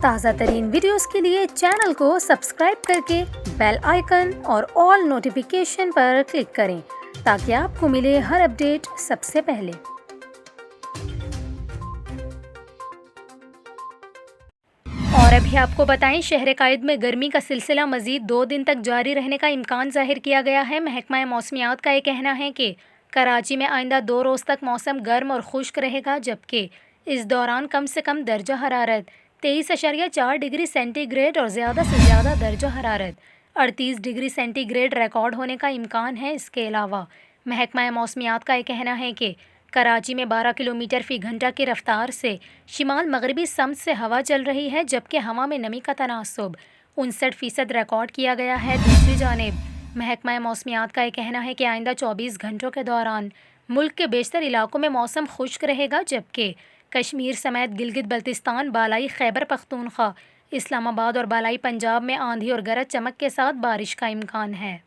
تازہ ترین ویڈیوز کے لیے چینل کو سبسکرائب کر کے بیل آئیکن اور آل نوٹیفیکیشن پر کلک کریں تاکہ آپ کو ملے ہر اپڈیٹ سب سے پہلے۔ اور ابھی آپ کو بتائیں، شہر قائد میں گرمی کا سلسلہ مزید 2 دن تک جاری رہنے کا امکان ظاہر کیا گیا ہے۔ محکمہ موسمیات کا یہ کہنا ہے کہ کراچی میں آئندہ 2 روز تک موسم گرم اور خشک رہے گا، جبکہ اس دوران کم سے کم درجہ حرارت 23.4 ڈگری سینٹی گریڈ اور زیادہ سے زیادہ درجہ حرارت 38 ڈگری سینٹی گریڈ ریکارڈ ہونے کا امکان ہے۔ اس کے علاوہ محکمہ موسمیات کا یہ کہنا ہے کہ کراچی میں 12 کلومیٹر فی گھنٹہ کی رفتار سے شمال مغربی سمت سے ہوا چل رہی ہے، جبکہ ہوا میں نمی کا تناسب 59% ریکارڈ کیا گیا ہے۔ دوسری جانب محکمہ موسمیات کا یہ کہنا ہے کہ آئندہ 24 گھنٹوں کے دوران ملک کے بیشتر علاقوں میں موسم خشک رہے گا، جبکہ کشمیر سمیت گلگت بلتستان، بالائی خیبر پختونخوا، اسلام آباد اور بالائی پنجاب میں آندھی اور گرج چمک کے ساتھ بارش کا امکان ہے۔